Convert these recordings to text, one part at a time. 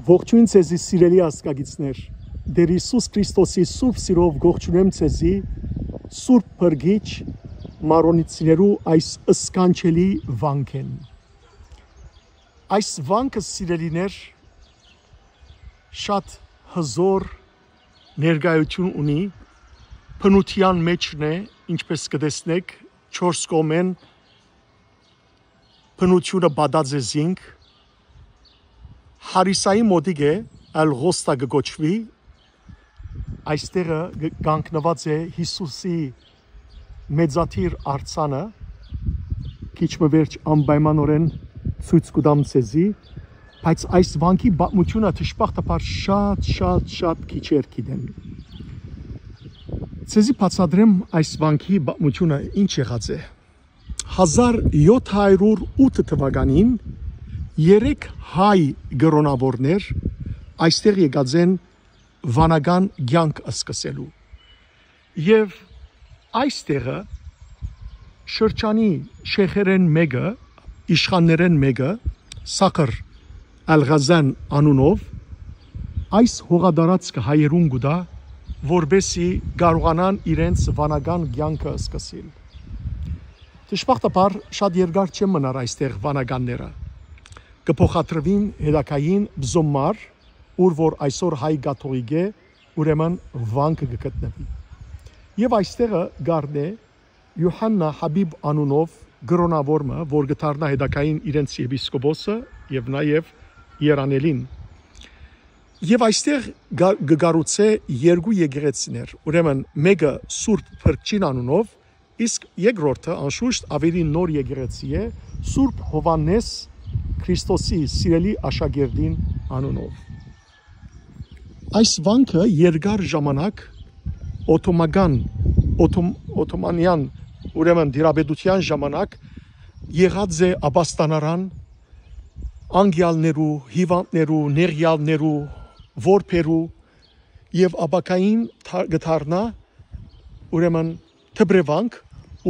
Ողջույն ցեզի սիրելի ազգագիցներ, Տեր Հիսուս Քրիստոսի սուրբ սիրով ողջունեմ ցեզի, սուրբ փրկիչ մարոնիցներու այս ըսկանչելի վանքեն։ Այս վանքը սիրելիներ շատ հզոր ներկայություն ունի, բնության մեջն է, ինչպես կտեսնեք, 4 կողմեն բնությունը բադած է զինք, Հարիսայի մոտիկ է, այլ ղոստա գոչվի, այստեղը կանգնված է Հիսուսի մեծաթիր արձանը, քիչ մվերջ անպայմանորեն ցույց կտամ ցեզի, բայց այս վանքի պատմությունը դժբախտաբար շատ քիչեր գիտեն։ Ցեզի բացատրեմ այս վանքի պատմությունը ինչ եղած է։ 1708 թվականին 3 հայ գրոնավորներ այստեղ եկած են վանական կյանք սկսելու եւ այստեղը շրջանի շեխերեն մեկը իշխաններեն մեկը Սախր Ալղազան անունով այս հողադարածքը հայերուն գուտա որբեսի կարողանան իրենց վանական կյանքը սկսել դժբախտաբար շատ երկար չեն մնար այստեղ վանականները կփոխադրվին հետակային բզոմար, ուր որ այսօր հայ կաթողիկ է, ուրեմն վանքը կգտնվի։ Եվ այստեղը գարնե Յոհաննա Հաբիբ անունով գրոնավորը, որ գտարնա հետակային իրենց եպիսկոպոսը եւ նաեւ Երանելին։ Եվ այստեղ գգարուցե երկու եկեղեցիներ, ուրեմն մեկը Սուրբ Փրկչին անունով, իսկ երկրորդը անշուշտ ավելի նոր եկեղեցի է, Սուրբ Հովանես Քրիստոսի սիրելի աշակերտին անունով։ Այս վանքը երկար ժամանակ օթոմանյան ուրեմն դիրապետության ժամանակ եղած է ապաստանարան անգյալներու, հիվանդներու, նեղյալներու, որբերու եւ ապակային գտարնա ուրեմն թբրևանք,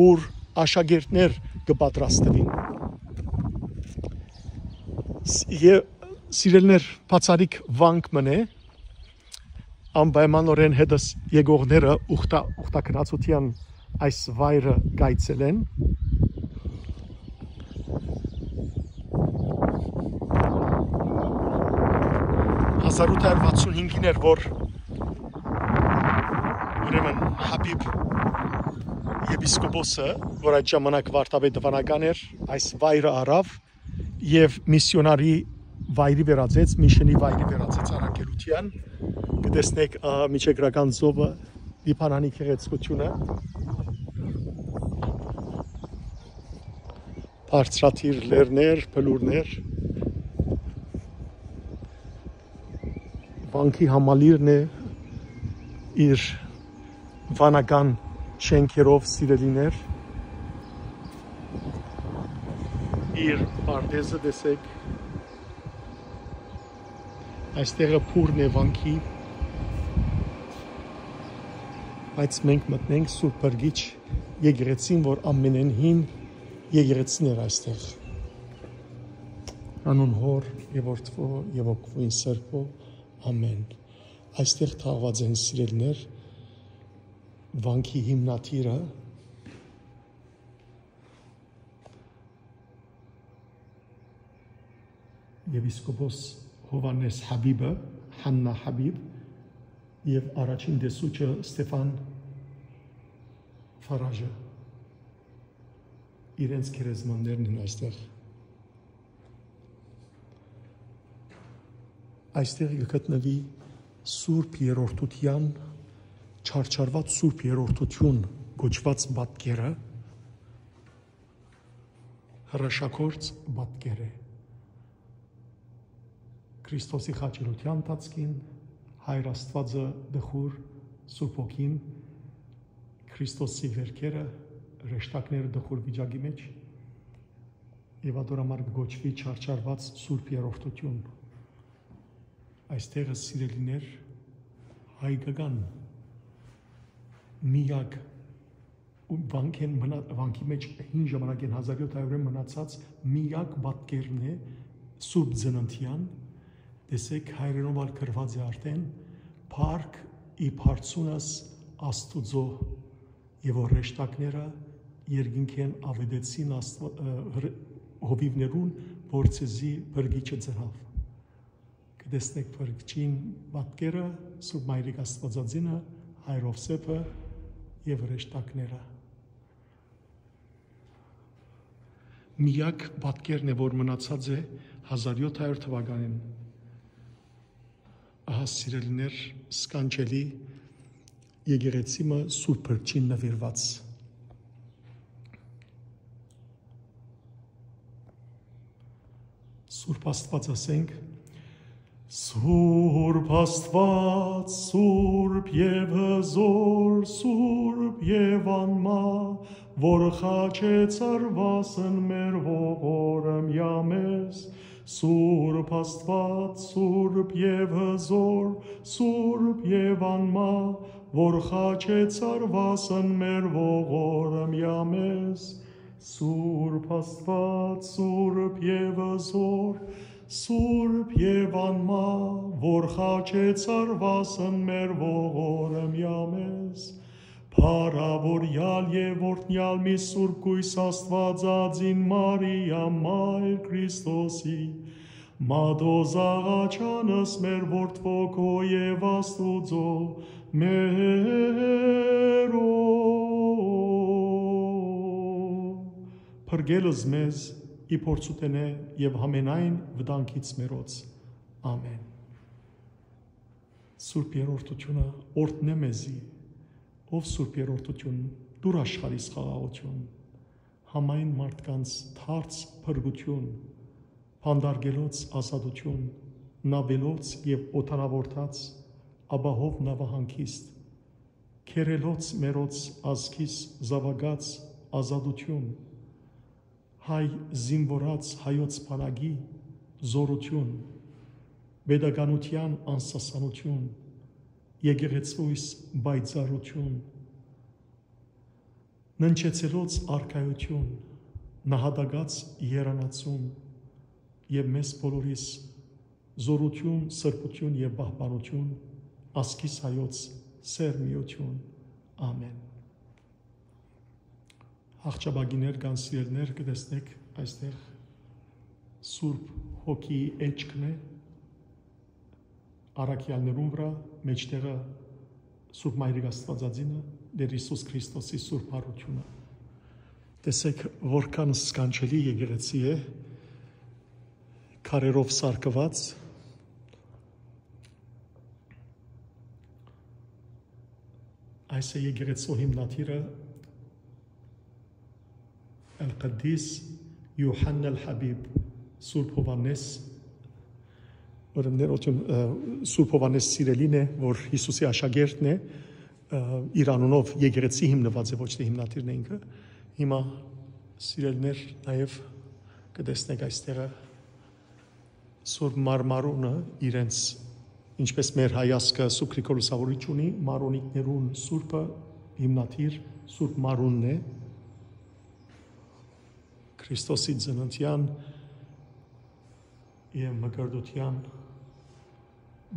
ուր աշակերտներ կպատրաստվին։ Սիրելներ բացարիք վանք մնե անպայմանորեն հետս եկողները ուխտակնացության այս վայրը գայցել են 1865-ին էր որ ուրեմն Հաբիբ եպիսկոպոսը որ այդ ժամանակ վարդապետ վանական էր այս վայրը առավ եւ միսիոնարի վայրի վերածեց, միշնի վայրի վերածեց առաքելության, կտեսնեք միջեգրական ծովը, Լիբանանի գեղեցկությունը, բարձրաթիր լեռներ, բլուրներ, վանքի համալիրն է իր վանական շենքերով սիրելիներ, իր պարտեզը տեսեք, այստեղը փուրն է վանքի, բայց մենք մտնենք Սուրբ Փրկիչ եկեղեցին, որ ամենեն հին եկեղեցին էր այստեղ։ Անուն Հոր եւ Որդվո եւ Ոգվույն Սրբո, ամեն։ Այստեղ թաղված են սիրելիներ, վանքի հիմնադիրը եպիսկոպոս Հովանես Հաբիբը, Հաննա Հաբիբ եւ առաջին դեսուչը Ստեփան Ֆարաժը իրենց քերեզմաններն են այստեղ այստեղ գտնվի Սուրբ Երորդության չարչարված Սուրբ Երորդություն գոչված պատկերը հրաշագործ պատկեր է Քրիստոսի խաչելության տածքին, Հայր Աստվածը դխուր Սուրբ Հոգին, Քրիստոսի վերքերը, ռեշտակները դխուր վիճակի մեջ, եւ ադորամար գոչվի չարչարված Սուրբ Երորդություն։ Այստեղը սիրելիներ հայկական միակ վանքի մեջ հին ժամանակ են 1700-ին մնացած միակ պատկերն է Սուրբ Ծննդյան, Տեսեք հայրենով ալ գրված է արդեն փառք ի բարձունս Աստուծո եւ օրեշտակները երկինքեն ավետեցին հովիվներուն որցեզի բրգիչը ձրավ կտեսնեք բրգչին պատկերը Սուրբ Մայրիկ Աստվածածինը հայրով սեփը եւ օրեշտակները միակ պատկերն է որ մնացած է 1700 թվականին ահա սիրելիներ սկանչելի եկեղեցիմը Սուրբ Բրգչին նվիրված Սուրբ Աստված ասենք Սուրբ Աստված Սուրբ եւ հզոր Սուրբ եւ անմա որ խաչեց արվասն մեր ողորը միամես Սուրբ Աստված Սուրբ եւ հզոր Սուրբ եւ անմա որ խաչեց արվասն մեր ողորը միամես Սուրբ Աստված, Սուրբ եւ հզոր, Սուրբ եւ անմա, որ խաչեց արվասն մեր ողորը միամես, Փառավորյալ եւ օրհնյալ մի Սուրբ Գույս Աստվածածին Մարիամ Մայր Քրիստոսի, Մատոզ աղաչանս մեր որդվոքո եւ Աստուծո մերո Փրկելս մեզ ի փորձուտենե եւ ամենայն վտանգից մերոց ամեն Սուրբ երրորդությունը օրհնե մեզի ով Սուրբ երրորդություն դուր աշխարհիս խաղաղություն համայն մարդկանց թարց փրկություն փանդարգելոց ազատություն նավելոց եւ օտարավորտած աբահով նավահանգիստ քերելոց մերոց ազգիս զավագած ազատություն հայ զինվորած հայոց բանակի զորություն pedagogian անսասանություն եկեղեցուիս բայցարություն ննչեցելոց արքայություն նահատակած երանացում եւ մեզ բոլորիս զորություն սրբություն եւ պահպանություն ասկիս հայոց սերմիություն ամեն Աղջաբագիներ կանսիրելներ կտեսնեք այստեղ Սուրբ հոգի էջքն է առաքյալներուն վրա մեջտեղը Սուրբ Մայրիկ Աստվածածինը Տեր Հիսուս Քրիստոսի Սուրբ հարությունը տեսեք որքան սքանչելի եկեղեցի է քարերով սարկված այս է եկեղեցու հիմնադիրը Al-Qaddis Yuhanna al-Habib Սուրբ Հովհաննես Սուրբ Հովհաննես սիրելին է որ Հիսուսի աշակերտն է իր անունով եկեղեցի հիմնված է ոչ թե հիմնադիրն է ինքը հիմա սիրելիներ նաև կտեսնեք այստեղը Սուրբ Մարմարոնը իրենց ինչպես մեր հայասկը Սուրբ Գրիգորոսավորիչ ունի մարոնիկներուն Սուրբը հիմնադիր Սուրբ Մարոնն է Քրիստոսի ծննդյան եւ մկրտության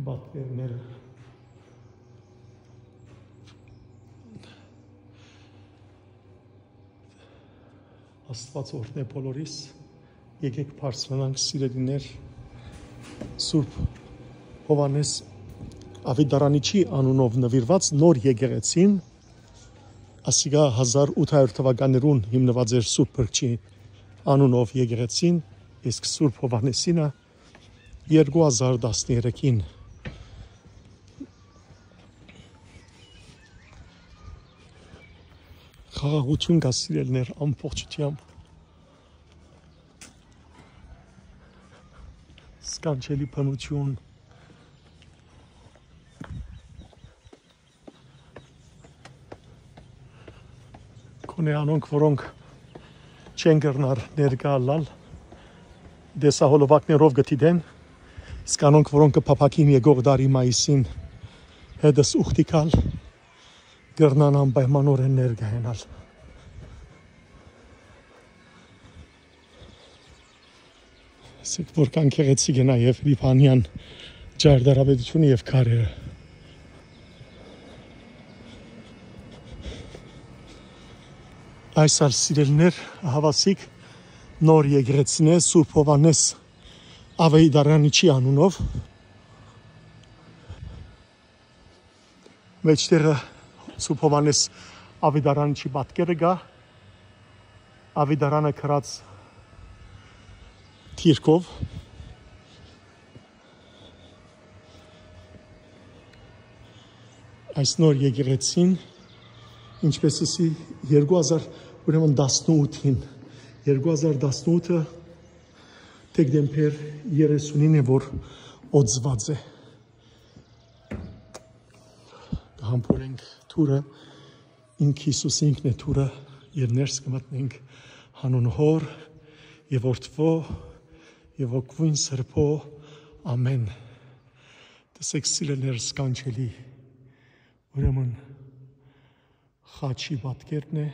բացերները Աստված օրհնե բոլորիս եկեք բարձրանանք սիրելիներ Սուրբ Հովհաննես Ավետարանիչի անունով նվիրված նոր եկեղեցին ասիգա 1800 թվականներուն հիմնված էր Սուրբ Բրգչի անունով եկեղեցին իսկ Սուրբ Հովհաննեսինը 2013-ին խաղաղություն կա սիրելիներ ամբողջությամբ սկանչելի բնություն կոնե անոնք որոնք չեն գրնար ներկալալ դեսահոլովակներով գտիդեն իսկ անոնք որոնք կփափակին եկող դարի մայիսին հետս ուխտիկալ գրնան անպայմանորեն ներկայանալ Ասեք որքան քեղեցիկ է նաև Լիբանյան ջարդարաբերությունը եւ քարերը։ Այս սիրելիներ հավասիկ նոր եկեղեցին է Սուրբ Հովհաննես Ավետարանիչի անունով։ Մեջտեղը Սուրբ Հովհաննես Ավետարանիչի պատկերը գա, Ավետարանը գրած թիրքով։ Այս նոր եկեղեցին ինչպես ասի 2018-ին 2018-ը դեկտեմբեր 30-ին է որ օծված է։ Համբուրենք թուրը ինք Հիսուս ինքն է թուրը եւ ներս կմտնենք հանուն Հոր եւ Որդվո եւ Ոգին Սրբո ամեն։ Տեսեք սիրելիներ սքանչելի ուրեմն խաչի պատկերն է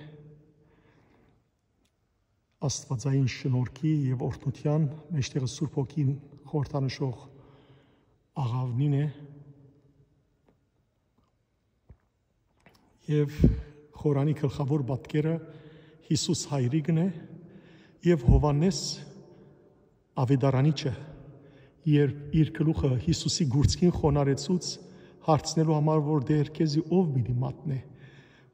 Աստվածային շնորհքի եւ օրհնության մեջտեղը Սուրբ Հոգին խորհրդանշող աղավնին է եւ Խորանի գլխավոր պատկերը Հիսուս հայրիկն է եւ Հովհաննես Ավետարանիչը երբ իր գլուխը Հիսուսի գուրցքին խոնարեցուց հարցնելու համար որ դեր քեզի ով պիտի մատնե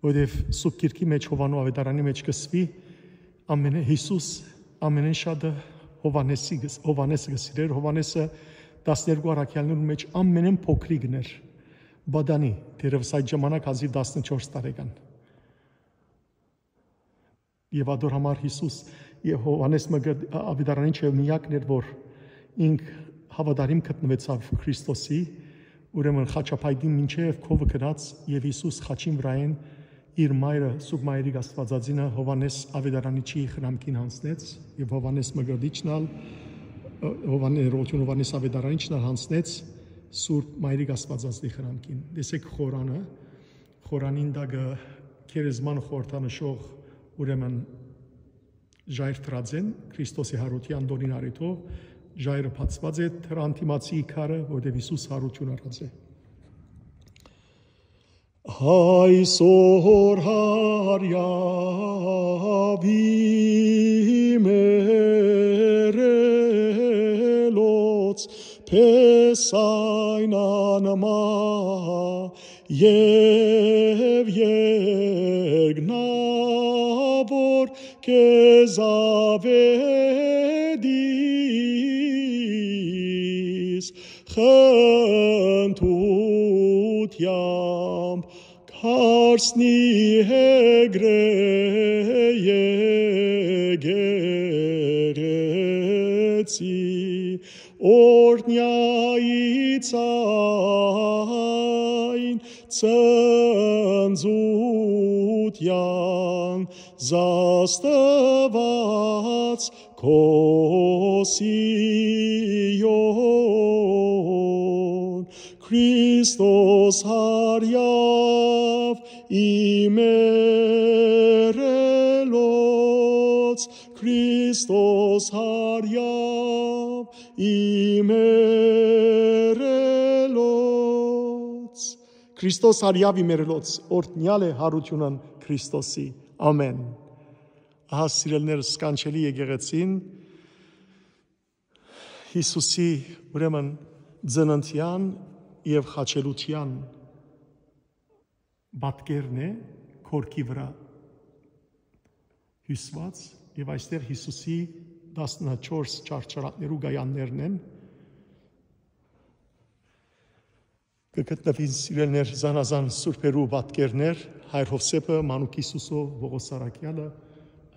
որովհետեւ Սուրբ Գիրքի մեջ Հովանու Ավետարանի մեջ կսվի ամենը Հիսուս ամենեն շատը Հովհաննեսը գսիրեր Հովհաննեսը 12 առաքյալներու մեջ ամենեն փոքրիկն էր բադանի դերևս այդ ժամանակ հազիվ 14 տարեկան եւ ադոր համար Հիսուս եւ Հովհաննես Ավետարանիչը միակն էր որ ինք հավատարիմ գտնվեցավ Քրիստոսի ուրեմն խաչապայտին մինչև քովը գնաց եւ Հիսուս խաչին վրային իր մայրը Սուրբ Մայրիկ Աստվածածինը Հովհաննես Ավետարանիչի խնամքին հանձնեց եւ Հովհաննես Մգրդիչնալ Հովհաննես Ավետարանիչն հանձնեց Սուրբ Մայրիկ Աստվածածի խնամքին։ Դեսեք Խորանին դագը քերեզման խորհրդանշող ուրեմն ժայր տրածեն Քրիստոսի հարության դոնին արիթով ժայրը բացված է թրանտիմացի քարը որտեղ Հիսուս հարություն առած է։ Այսօր հարյավի մերելոց Պեսայն անմա և երկնավոր կեզավեդիս խնդությամբ Քարսնի եկեղեցի օրհնյայից այն ծնծության զաստված քո Սիոն Քրիստոս հարյավ իմերելոց Քրիստոս հարյավ իմերելոց Քրիստոս հարյավ իմերելոց օրհնյալ է հարությունն Քրիստոսի ամեն ահա սիրելիներ սքանչելի եկեղեցին Հիսուսի ուրեմն ծննդյան եւ խաչելության պատկերն է քորքի վրա հյուսված եւ այստեղ Հիսուսի 14 ճարճարատներու գայաններն են կգտնվին սիրելիներ զանազան սուրբերու պատկերներ Հայր Հովսեփը Մանուկ Հիսուսով Ողոս Արաքյալը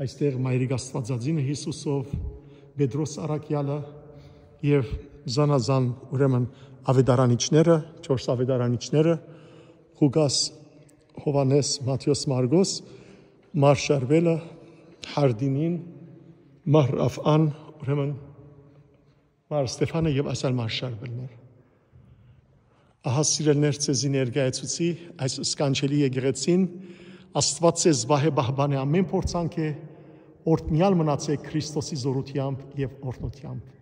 այստեղ Մայրիկ Աստվածածինը Հիսուսով Պետրոս Արաքյալը եւ զանազան ուրեմն ավետարանիչները 4 ավետարանիչները Ղուկաս Հովհաննես Մատթեոս Մարգոս Մար Շարվելը Հարդինին Մար Աֆան ուրեմն Մար Ստեփանը եւ այսալ Մար Շարվելներ ահա սիրելիներ ցեզի ներկայացուցի այս սքանչելի եկեղեցին Աստված ցեզ վահե բահբան է ամեն փորձանք է օրհնյալ մնացեք Քրիստոսի զորությամբ եւ օրհնությամբ